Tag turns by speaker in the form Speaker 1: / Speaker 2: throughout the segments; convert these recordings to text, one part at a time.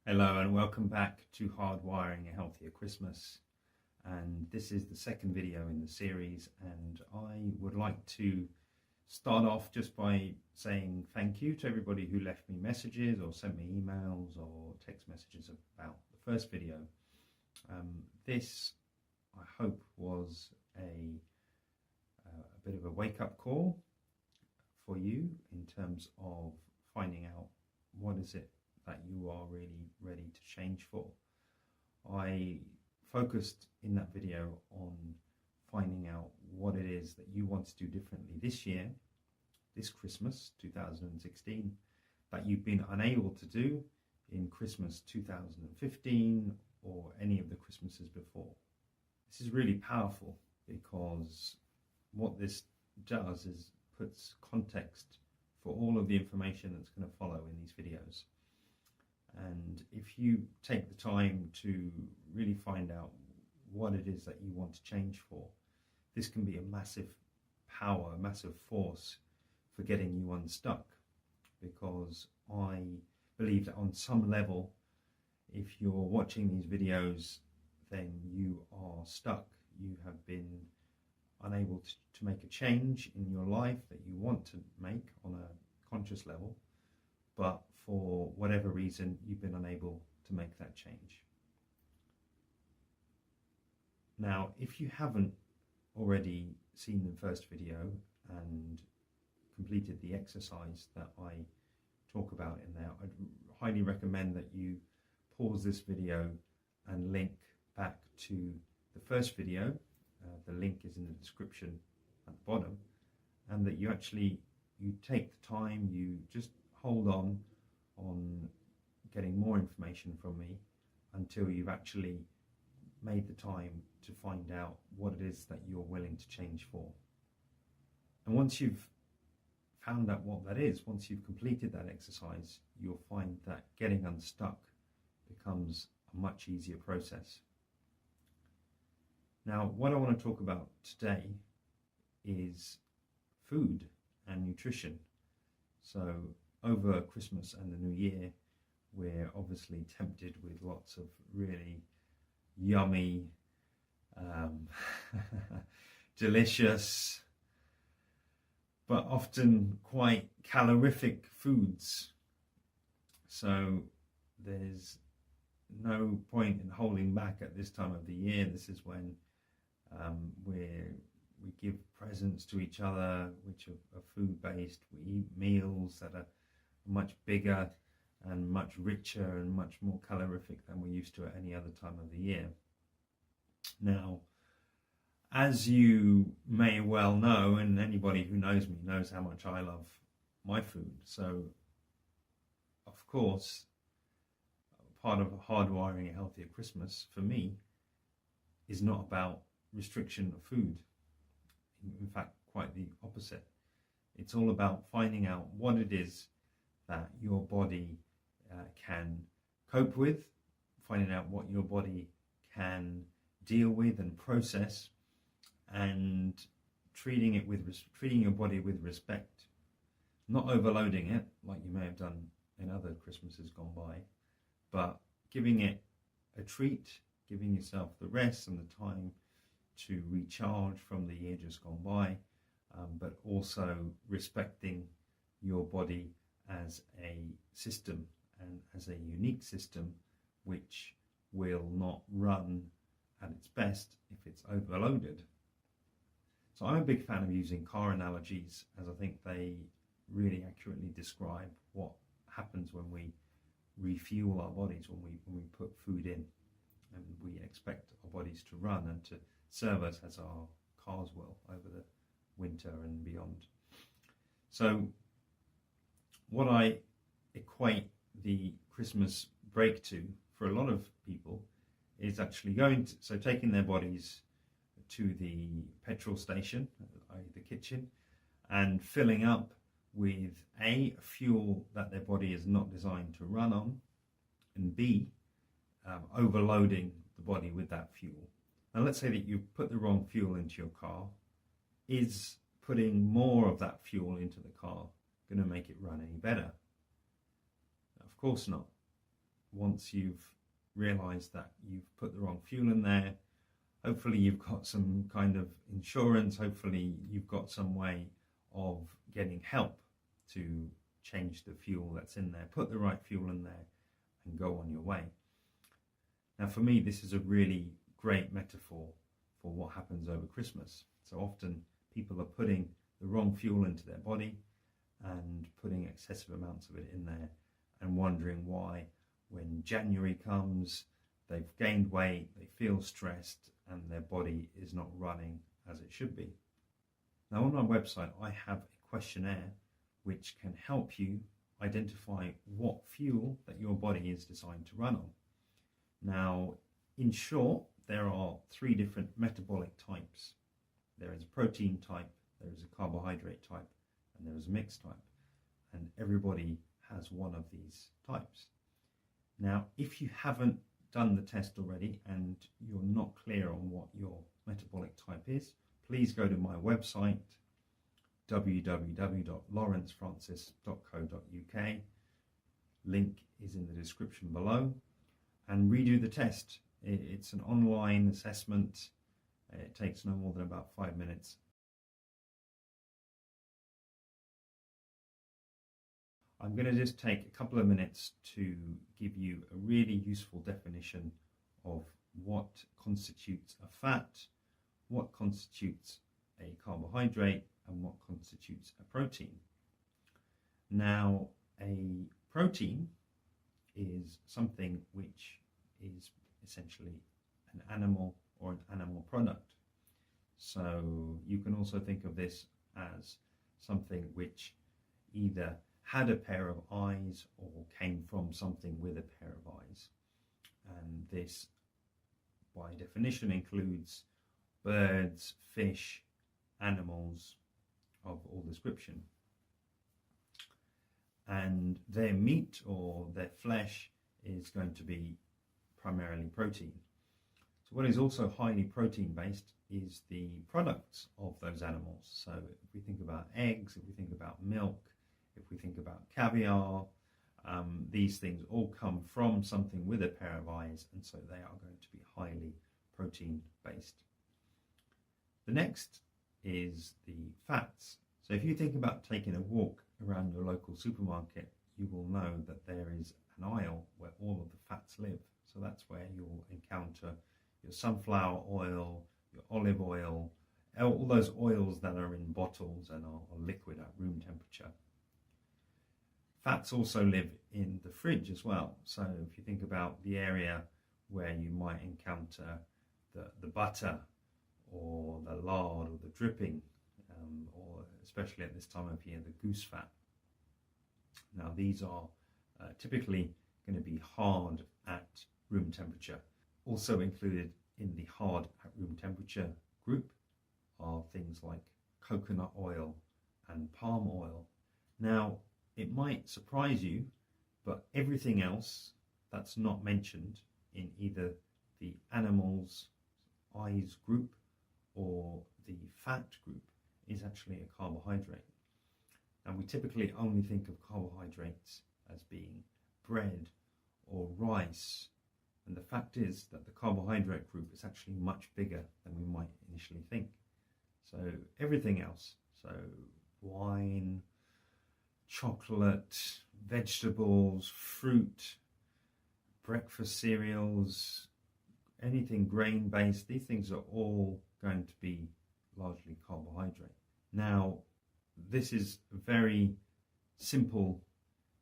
Speaker 1: Hello and welcome back to Hardwiring a Healthier Christmas, and this is the second video in the series, and I would like to start off just by saying thank you to everybody who left me messages or sent me emails or text messages about the first video. This I hope was a bit of a wake-up call for you in terms of finding out what is it that you are really ready to change for. I focused in that video on finding out what it is that you want to do differently this year, this Christmas 2016, that you've been unable to do in Christmas 2015 or any of the Christmases before. This is really powerful because what this does is puts context for all of the information that's going to follow in these videos. And if you take the time to really find out what it is that you want to change for, this can be a massive power, a massive force for getting you unstuck. Because I believe that on some level, if you're watching these videos, then you are stuck. You have been unable to make a change in your life that you want to make on a conscious level, but for whatever reason you've been unable to make that change. Now, if you haven't already seen the first video and completed the exercise that I talk about in there, I'd highly recommend that you pause this video and link back to the first video. The link is in the description at the bottom, and that you take the time, you just hold on getting more information from me until you've actually made the time to find out what it is that you're willing to change for. And once you've found out what that is, once you've completed that exercise, you'll find that getting unstuck becomes a much easier process. Now, what I want to talk about today is food and nutrition. So over Christmas and the New Year, we're obviously tempted with lots of really yummy, delicious, but often quite calorific foods. So there's no point in holding back at this time of the year. This is when we give presents to each other which are food-based. We eat meals that are much bigger and much richer and much more calorific than we're used to at any other time of the year. Now, as you may well know, and anybody who knows me knows how much I love my food, so of course part of Hardwiring a Healthier Christmas for me is not about restriction of food. In fact, quite the opposite. It's all about finding out what it is that your body can cope with, finding out what your body can deal with and process, and treating your body with respect, not overloading it like you may have done in other Christmases gone by, but giving it a treat, giving yourself the rest and the time to recharge from the year just gone by, but also respecting your body as a system and as a unique system which will not run at its best if it's overloaded. So I'm a big fan of using car analogies, as I think they really accurately describe what happens when we refuel our bodies, when we put food in and we expect our bodies to run and to serve us as our cars will over the winter and beyond. So what I equate the Christmas break to for a lot of people is actually taking their bodies to the petrol station, the kitchen, and filling up with A, fuel that their body is not designed to run on, and B, overloading the body with that fuel. Now let's say that you put the wrong fuel into your car. Is putting more of that fuel into the car going to make it run any better? Of course not. once you've realized that you've put the wrong fuel in there, hopefully you've got some kind of insurance, hopefully you've got some way of getting help to change the fuel that's in there, put the right fuel in there and go on your way. Now for me, this is a really great metaphor for what happens over Christmas. So often people are putting the wrong fuel into their body and putting excessive amounts of it in there and wondering why when January comes they've gained weight, they feel stressed and their body is not running as it should be. Now on my website I have a questionnaire which can help you identify what fuel that your body is designed to run on. Now in short, there are 3 different metabolic types. There is a protein type, there is a carbohydrate type, and there is a mixed type. And everybody has one of these types. Now, if you haven't done the test already and you're not clear on what your metabolic type is, please go to my website, www.lawrencefrancis.co.uk. Link is in the description below, and redo the test. It's an online assessment. It takes no more than about 5 minutes. I'm going to just take a couple of minutes to give you a really useful definition of what constitutes a fat, what constitutes a carbohydrate, and what constitutes a protein. Now, a protein is something which is essentially an animal or an animal product. So you can also think of this as something which either had a pair of eyes or came from something with a pair of eyes. And this, by definition, includes birds, fish, animals of all description. And their meat or their flesh is going to be primarily protein. So what is also highly protein based is the products of those animals. So if we think about eggs, if we think about milk, if we think about caviar, these things all come from something with a pair of eyes, and so they are going to be highly protein based. The next is the fats. So if you think about taking a walk around your local supermarket, you will know that there is an aisle where all of the fats live. So that's where you'll encounter your sunflower oil, your olive oil, all those oils that are in bottles and are liquid at room temperature. Fats also live in the fridge as well. So if you think about the area where you might encounter the butter or the lard or the dripping, or especially at this time of year, the goose fat. Now these are typically going to be hard at room temperature. Also included in the hard at room temperature group are things like coconut oil and palm oil. Now it might surprise you, but everything else that's not mentioned in either the animals eyes group or the fat group is actually a carbohydrate. And we typically only think of carbohydrates as being bread or rice, and the fact is that the carbohydrate group is actually much bigger than we might initially think. So everything else, so wine, chocolate, vegetables, fruit, breakfast cereals, anything grain based, these things are all going to be largely carbohydrate. Now this is a very simple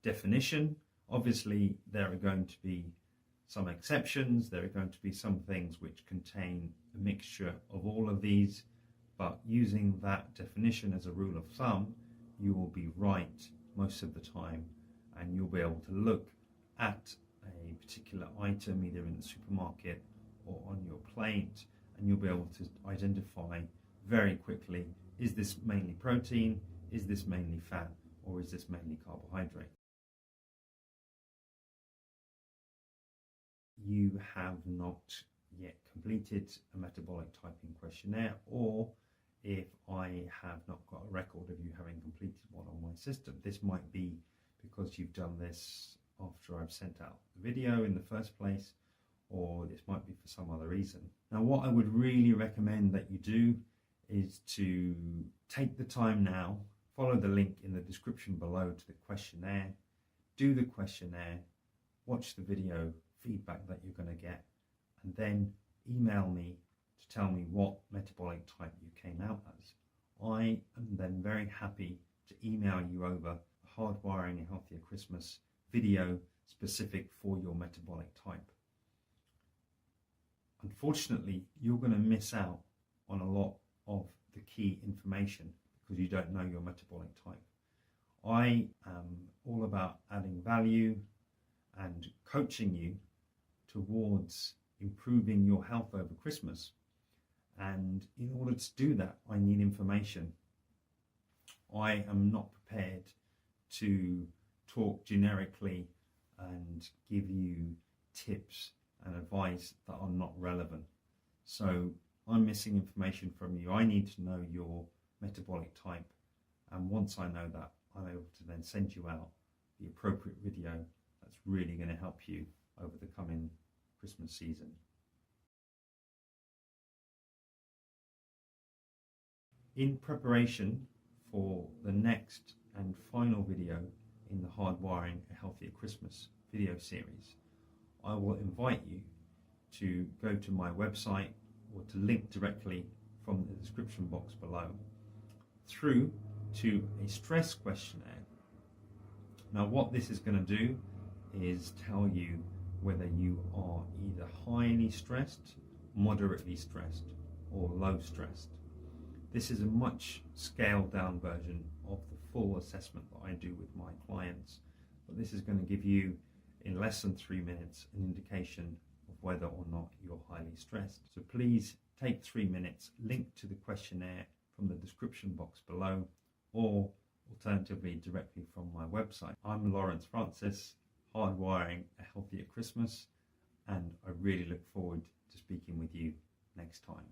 Speaker 1: definition. Obviously there are going to be some exceptions, there are going to be some things which contain a mixture of all of these, but using that definition as a rule of thumb, you will be right most of the time, and you'll be able to look at a particular item either in the supermarket or on your plate, and you'll be able to identify very quickly, is this mainly protein, is this mainly fat, or is this mainly carbohydrate? You have not yet completed a metabolic typing questionnaire, or if I have not got a record of you having completed one on my system. This might be because you've done this after I've sent out the video in the first place, or this might be for some other reason. Now, what I would really recommend that you do is to take the time now, follow the link in the description below to the questionnaire, do the questionnaire, watch the video feedback that you're going to get, and then email me to tell me what metabolic type you came out as. I am then very happy to email you over a Hardwiring a Healthier Christmas video specific for your metabolic type. Unfortunately, you're going to miss out on a lot of the key information because you don't know your metabolic type. I am all about adding value and coaching you towards improving your health over Christmas. And in order to do that, I need information. I am not prepared to talk generically and give you tips and advice that are not relevant. So I'm missing information from you. I need to know your metabolic type, and once I know that, I'm able to then send you out the appropriate video that's really going to help you over the coming Christmas season. In preparation for the next and final video in the Hardwiring a Healthier Christmas video series, I will invite you to go to my website or to link directly from the description box below through to a stress questionnaire. Now, what this is going to do is tell you whether you are either highly stressed, moderately stressed, or low stressed. This is a much scaled down version of the full assessment that I do with my clients, but this is going to give you in less than 3 minutes an indication of whether or not you're highly stressed. So please take 3 minutes, link to the questionnaire from the description box below, or alternatively directly from my website. I'm Lawrence Francis, Hardwiring a Healthier Christmas, and I really look forward to speaking with you next time.